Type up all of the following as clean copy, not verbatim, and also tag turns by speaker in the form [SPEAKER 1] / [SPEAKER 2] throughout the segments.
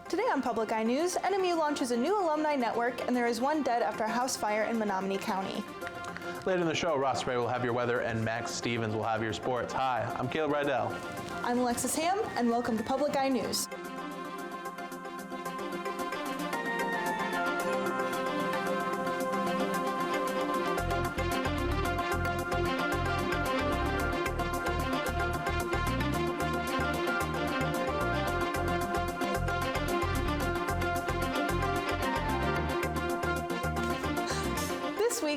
[SPEAKER 1] Today on Public Eye News, NMU launches a new alumni network, and there is one dead after a house fire in Menominee County.
[SPEAKER 2] Later in the show, Ross Spray will have your weather and Max Stevens will have your sports. Hi, I'm Caleb Rydell.
[SPEAKER 1] I'm Alexis Ham, and welcome to Public Eye News.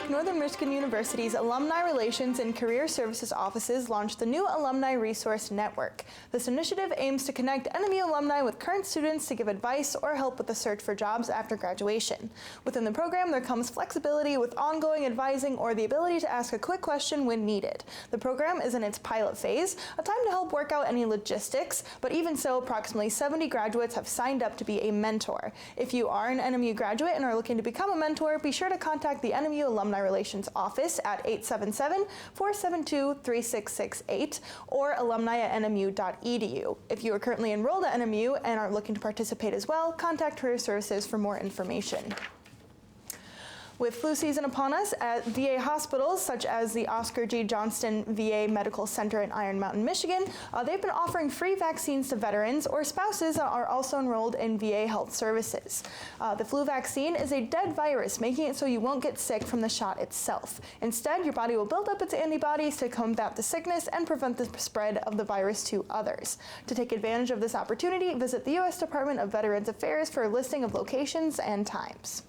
[SPEAKER 1] Northern Michigan University's Alumni Relations and Career Services offices launched the new Alumni Resource Network. This initiative aims to connect NMU alumni with current students to give advice or help with the search for jobs after graduation. Within the program, there comes flexibility with ongoing advising or the ability to ask a quick question when needed. The program is in its pilot phase, a time to help work out any logistics, but even so, approximately 70 graduates have signed up to be a mentor. If you are an NMU graduate and are looking to become a mentor, be sure to contact the NMU Alumni Relations Office at 877-472-3668 or alumni@nmu.edu. If you are currently enrolled at NMU and are looking to participate as well, contact Career Services for more information. With flu season upon us at VA hospitals such as the Oscar G. Johnston VA Medical Center in Iron Mountain, Michigan, they've been offering free vaccines to veterans or spouses that are also enrolled in VA health services. The flu vaccine is a dead virus, making it so you won't get sick from the shot itself. Instead, your body will build up its antibodies to combat the sickness and prevent the spread of the virus to others. To take advantage of this opportunity, visit the U.S. Department of Veterans Affairs for a listing of locations and times.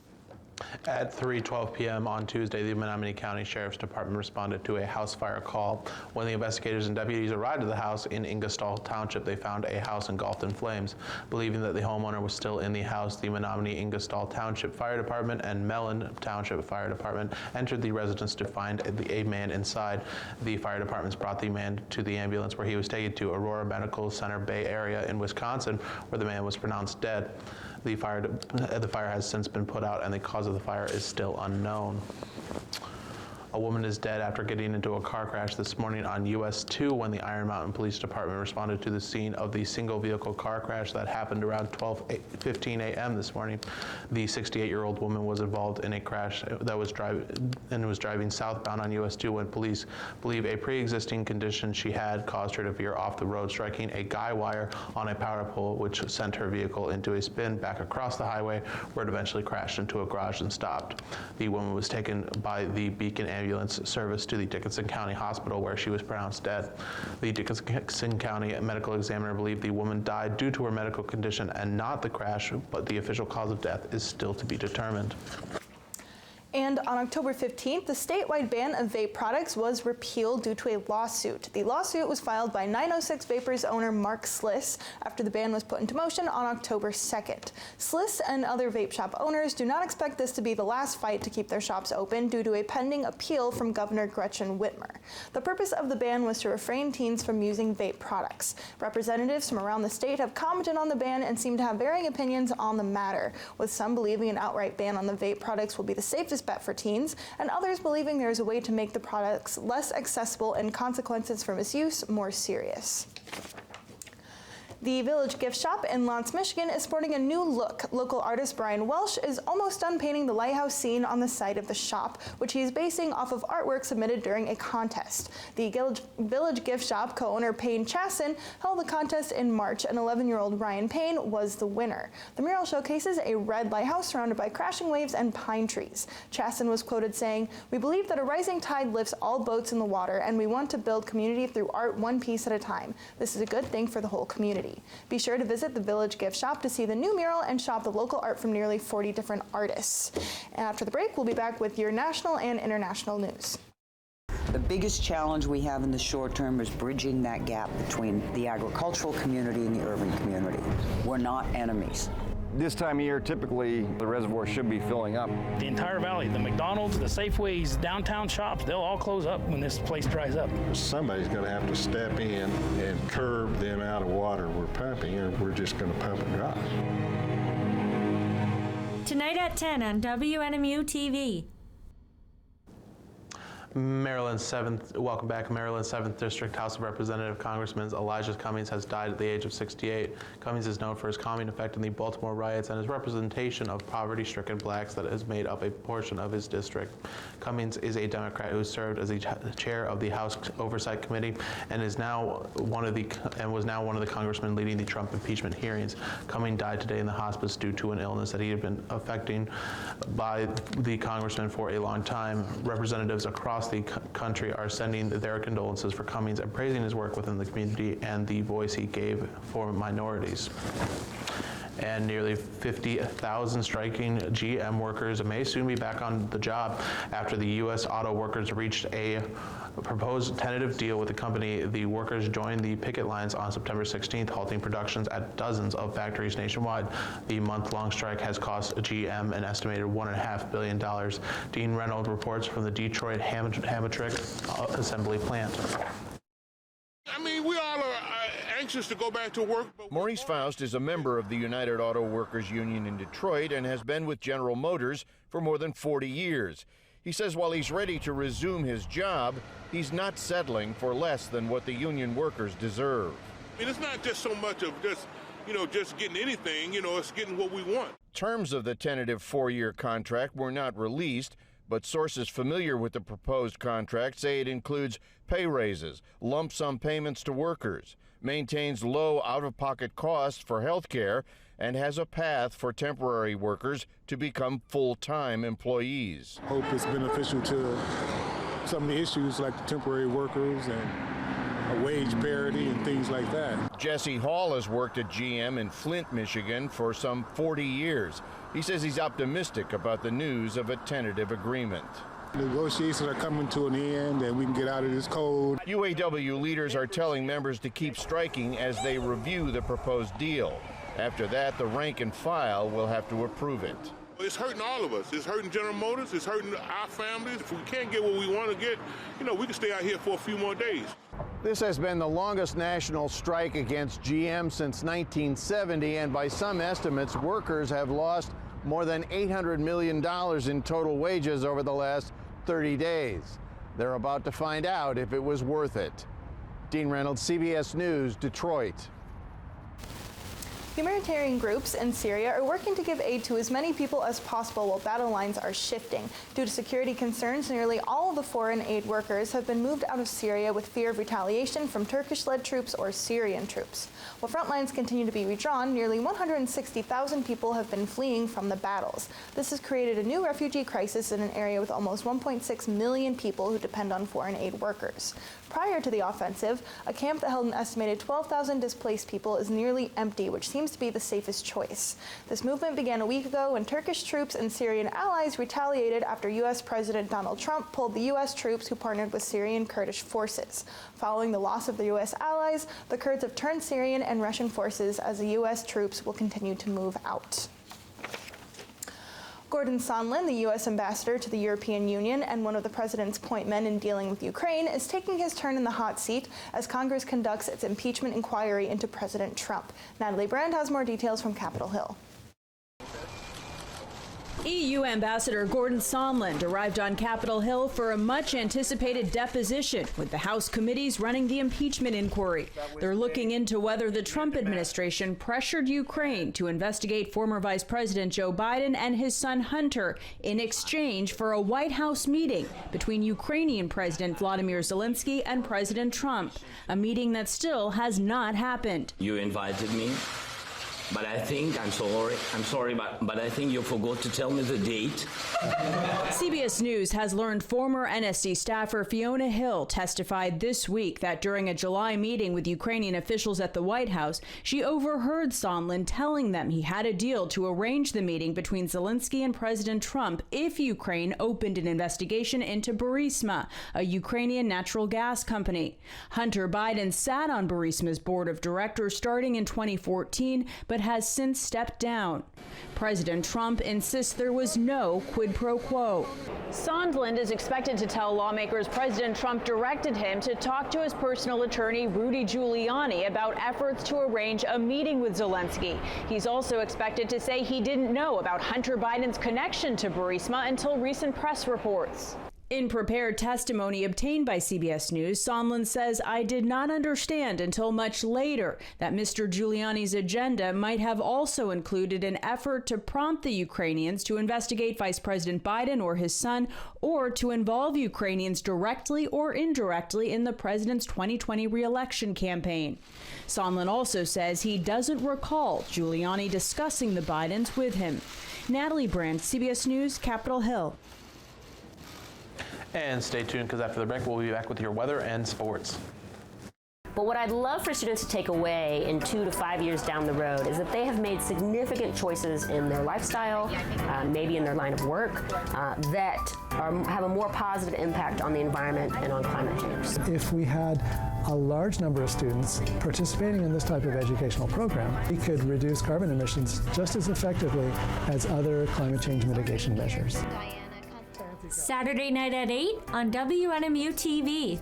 [SPEAKER 2] At 3:12 p.m. on Tuesday, the Menominee County Sheriff's Department responded to a house fire call. When the investigators and deputies arrived at the house in Ingersoll Township, they found a house engulfed in flames. Believing that the homeowner was still in the house, the Menominee Ingersoll Township Fire Department and Mellon Township Fire Department entered the residence to find a man inside. The fire departments brought the man to the ambulance where he was taken to Aurora Medical Center Bay Area in Wisconsin, where the man was pronounced dead. The fire has since been put out, and the cause of the fire is still unknown. A woman is dead after getting into a car crash this morning on US 2 when the Iron Mountain Police Department responded to the scene of the single vehicle car crash that happened around 12:15 a.m. this morning. The 68-year-old woman was involved in a crash that was driving southbound on US 2 when police believe a pre-existing condition she had caused her to veer off the road, striking a guy wire on a power pole, which sent her vehicle into a spin back across the highway, where it eventually crashed into a garage and stopped. The woman was taken by the Beacon ambulance service to the Dickinson County Hospital, where she was pronounced dead. The Dickinson County medical examiner believed the woman died due to her medical condition and not the crash, but the official cause of death is still to be determined.
[SPEAKER 1] And on October 15th, the statewide ban of vape products was repealed due to a lawsuit. The lawsuit was filed by 906 Vapors owner Mark Sliss after the ban was put into motion on October 2nd. Sliss and other vape shop owners do not expect this to be the last fight to keep their shops open due to a pending appeal from Governor Gretchen Whitmer. The purpose of the ban was to refrain teens from using vape products. Representatives from around the state have commented on the ban and seem to have varying opinions on the matter, with some believing an outright ban on the vape products will be the safest bet for teens, and others believing there is a way to make the products less accessible and consequences for misuse more serious. The Village Gift Shop in Lance, Michigan is sporting a new look. Local artist Brian Welsh is almost done painting the lighthouse scene on the side of the shop, which he is basing off of artwork submitted during a contest. The Village Gift Shop co-owner Payne Chasson held the contest in March, and 11-year-old Ryan Payne was the winner. The mural showcases a red lighthouse surrounded by crashing waves and pine trees. Chasson was quoted saying, "We believe that a rising tide lifts all boats in the water, and we want to build community through art one piece at a time. This is a good thing for the whole community." Be sure to visit the Village Gift Shop to see the new mural and shop the local art from nearly 40 different artists. And after the break, we'll be back with your national and international news.
[SPEAKER 3] The biggest challenge we have in the short term is bridging that gap between the agricultural community and the urban community. We're not enemies.
[SPEAKER 4] This time of year, typically, the reservoir should be filling up.
[SPEAKER 5] The entire valley, the McDonald's, the Safeways, downtown shops, they'll all close up when this place dries up.
[SPEAKER 6] Somebody's going to have to step in and curb the amount of water we're pumping, or we're just going to pump it dry.
[SPEAKER 7] Tonight at 10 on WNMU TV.
[SPEAKER 2] Welcome back. Maryland's 7th District House of Representative Congressman Elijah Cummings has died at the age of 68. Cummings is known for his calming effect in the Baltimore riots and his representation of poverty-stricken blacks that has made up a portion of his district. Cummings is a Democrat who served as the chair of the House Oversight Committee and was now one of the congressmen leading the Trump impeachment hearings. Cummings died today in the hospice due to an illness that he had been affecting by the congressman for a long time. Representatives across the country are sending their condolences for Cummings and praising his work within the community and the voice he gave for minorities. And nearly 50,000 striking GM workers may soon be back on the job after the U.S. auto workers reached a proposed tentative deal with the company. The workers joined the picket lines on September 16th, halting productions at dozens of factories nationwide. The month-long strike has cost GM an estimated $1.5 billion. Dean Reynolds reports from the Detroit Hamtramck assembly plant.
[SPEAKER 7] I mean, we all are anxious to go back to work.
[SPEAKER 8] Maurice Faust is a member of the United Auto Workers Union in Detroit and has been with General Motors for more than 40 years. He says while he's ready to resume his job, he's not settling for less than what the union workers deserve.
[SPEAKER 7] I mean, it's not just so much of just getting anything, it's getting what we want.
[SPEAKER 8] Terms of the tentative 4-year contract were not released, but sources familiar with the proposed contract say it includes pay raises, lump sum payments to workers, maintains low out-of-pocket costs for health care, and has a path for temporary workers to become full-time employees.
[SPEAKER 6] Hope it's beneficial to some of the issues like the temporary workers and a wage parity and things like that.
[SPEAKER 8] Jesse Hall has worked at GM in Flint, Michigan for some 40 years. He says he's optimistic about the news of a tentative agreement.
[SPEAKER 6] Negotiations are coming to an end and we can get out of this cold.
[SPEAKER 8] UAW leaders are telling members to keep striking as they review the proposed deal. After that, the rank and file will have to approve it.
[SPEAKER 7] It's hurting all of us. It's hurting General Motors. It's hurting our families. If we can't get what we want to get, we can stay out here for a few more days.
[SPEAKER 8] This has been the longest national strike against GM since 1970, and by some estimates, workers have lost more than $800 million in total wages over the last 30 days. They're about to find out if it was worth it. Dean Reynolds, CBS News, Detroit.
[SPEAKER 1] Humanitarian groups in Syria are working to give aid to as many people as possible while battle lines are shifting. Due to security concerns, nearly all of the foreign aid workers have been moved out of Syria with fear of retaliation from Turkish-led troops or Syrian troops. While front lines continue to be redrawn, nearly 160,000 people have been fleeing from the battles. This has created a new refugee crisis in an area with almost 1.6 million people who depend on foreign aid workers. Prior to the offensive, a camp that held an estimated 12,000 displaced people is nearly empty, which seems to be the safest choice. This movement began a week ago when Turkish troops and Syrian allies retaliated after U.S. President Donald Trump pulled the U.S. troops who partnered with Syrian Kurdish forces. Following the loss of the U.S. allies, the Kurds have turned Syrian and Russian forces as the U.S. troops will continue to move out. Gordon Sondland, the U.S. ambassador to the European Union and one of the president's point men in dealing with Ukraine, is taking his turn in the hot seat as Congress conducts its impeachment inquiry into President Trump. Natalie Brand has more details from Capitol Hill.
[SPEAKER 9] EU Ambassador Gordon Sondland arrived on Capitol Hill for a much-anticipated deposition, with the House committees running the impeachment inquiry. They're looking into whether the Trump administration pressured Ukraine to investigate former Vice President Joe Biden and his son Hunter in exchange for a White House meeting between Ukrainian President Vladimir Zelensky and President Trump, a meeting that still has not happened.
[SPEAKER 10] You invited me. But I think, I'm sorry, but I think you forgot to tell me the date.
[SPEAKER 9] CBS News has learned former NSC staffer Fiona Hill testified this week that during a July meeting with Ukrainian officials at the White House, she overheard Sondland telling them he had a deal to arrange the meeting between Zelensky and President Trump if Ukraine opened an investigation into Burisma, a Ukrainian natural gas company. Hunter Biden sat on Burisma's board of directors starting in 2014, but has since stepped down. President Trump insists there was no quid pro quo. Sondland is expected to tell lawmakers President Trump directed him to talk to his personal attorney, Rudy Giuliani, about efforts to arrange a meeting with Zelensky. He's also expected to say he didn't know about Hunter Biden's connection to Burisma until recent press reports. In prepared testimony obtained by CBS News, Sondland says, "I did not understand until much later that Mr. Giuliani's agenda might have also included an effort to prompt the Ukrainians to investigate Vice President Biden or his son, or to involve Ukrainians directly or indirectly in the president's 2020 re-election campaign." Sondland also says he doesn't recall Giuliani discussing the Bidens with him. Natalie Brandt, CBS News, Capitol Hill.
[SPEAKER 2] And stay tuned, because after the break, we'll be back with your weather and sports.
[SPEAKER 11] But what I'd love for students to take away in 2 to 5 years down the road is that they have made significant choices in their lifestyle, maybe in their line of work, that have a more positive impact on the environment and on climate change.
[SPEAKER 12] If we had a large number of students participating in this type of educational program, we could reduce carbon emissions just as effectively as other climate change mitigation measures.
[SPEAKER 13] Saturday night at 8 on WNMU TV.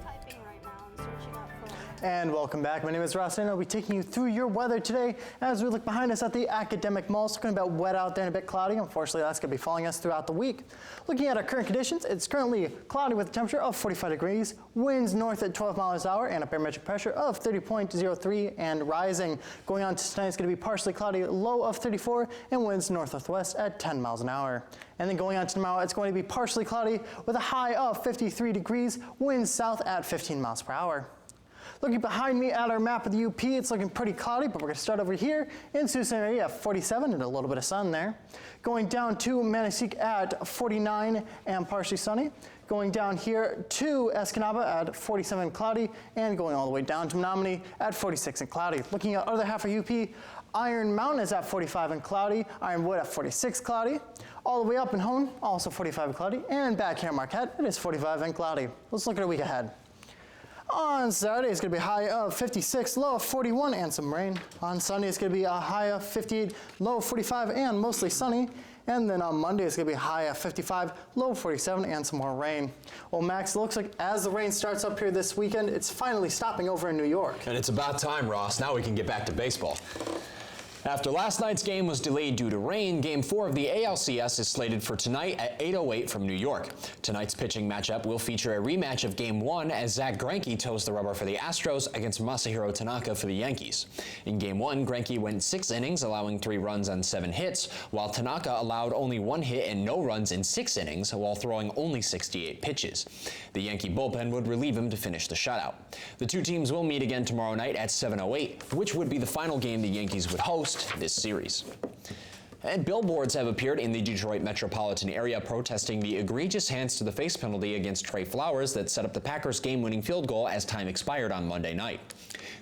[SPEAKER 14] And welcome back. My name is Ross, and I'll be taking you through your weather today as we look behind us at the academic mall. It's going to be about wet out there and a bit cloudy. Unfortunately, that's going to be following us throughout the week. Looking at our current conditions, it's currently cloudy with a temperature of 45 degrees, winds north at 12 miles an hour, and a barometric pressure of 30.03 and rising. Going on to tonight, it's going to be partially cloudy, low of 34, and winds north-northwest at 10 miles an hour. And then going on to tomorrow, it's going to be partially cloudy with a high of 53 degrees, winds south at 15 miles per hour. Looking behind me at our map of the UP, it's looking pretty cloudy, but we're going to start over here in Sioux Center area at 47 and a little bit of sun there. Going down to Manassik at 49 and partially sunny. Going down here to Escanaba at 47 cloudy, and going all the way down to Menominee at 46 and cloudy. Looking at other half of UP, Iron Mountain is at 45 and cloudy, Ironwood at 46 cloudy. All the way up in Hone, also 45 and cloudy, and back here in Marquette, it is 45 and cloudy. Let's look at a week ahead. On Saturday, it's going to be a high of 56, low of 41, and some rain. On Sunday, it's going to be a high of 58, low of 45, and mostly sunny. And then on Monday, it's going to be a high of 55, low of 47, and some more rain. Well, Max, it looks like as the rain starts up here this weekend, it's finally stopping over in New York.
[SPEAKER 15] And it's about time, Ross. Now we can get back to baseball. After last night's game was delayed due to rain, Game 4 of the ALCS is slated for tonight at 8:08 from New York. Tonight's pitching matchup will feature a rematch of Game 1 as Zach Greinke toes the rubber for the Astros against Masahiro Tanaka for the Yankees. In Game 1, Greinke went 6 innings, allowing 3 runs on 7 hits, while Tanaka allowed only 1 hit and no runs in 6 innings while throwing only 68 pitches. The Yankee bullpen would relieve him to finish the shutout. The two teams will meet again tomorrow night at 7:08, which would be the final game the Yankees would host this series. And billboards have appeared in the Detroit metropolitan area protesting the egregious hands-to-the-face penalty against Trey Flowers that set up the Packers' game-winning field goal as time expired on Monday night.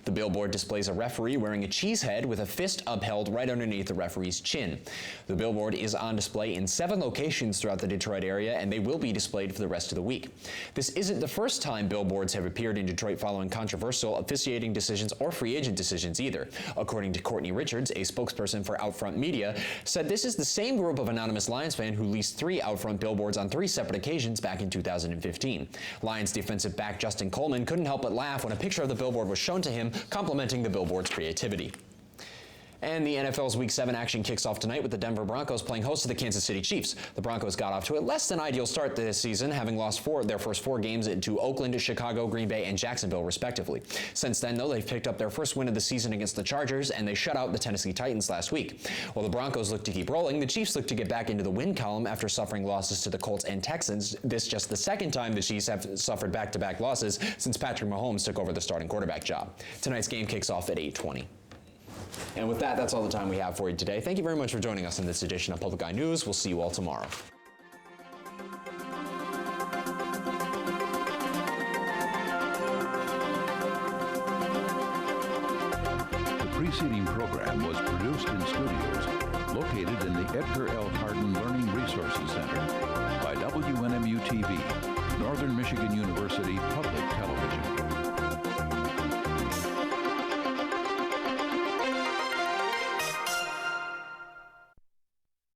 [SPEAKER 15] The billboard displays a referee wearing a cheese head with a fist upheld right underneath the referee's chin. The billboard is on display in 7 locations throughout the Detroit area, and they will be displayed for the rest of the week. This isn't the first time billboards have appeared in Detroit following controversial officiating decisions or free agent decisions either. According to Courtney Richards, a spokesperson for Outfront Media, said this is the same group of anonymous Lions fan who leased 3 Outfront billboards on 3 separate occasions back in 2015. Lions defensive back Justin Coleman couldn't help but laugh when a picture of the billboard was shown to him, complimenting the billboard's creativity. And the NFL's Week 7 action kicks off tonight with the Denver Broncos playing host to the Kansas City Chiefs. The Broncos got off to a less than ideal start this season, having lost their first 4 games to Oakland, Chicago, Green Bay, and Jacksonville, respectively. Since then, though, they've picked up their first win of the season against the Chargers, and they shut out the Tennessee Titans last week. While the Broncos look to keep rolling, the Chiefs look to get back into the win column after suffering losses to the Colts and Texans. This just the second time the Chiefs have suffered back-to-back losses since Patrick Mahomes took over the starting quarterback job. Tonight's game kicks off at 8:20. And with that, that's all the time we have for you today. Thank you very much for joining us in this edition of Public Eye News. We'll see you all tomorrow.
[SPEAKER 16] The preceding program was produced in studios located in the Edgar L. Hardin Learning Resources Center by WNMU TV, Northern Michigan University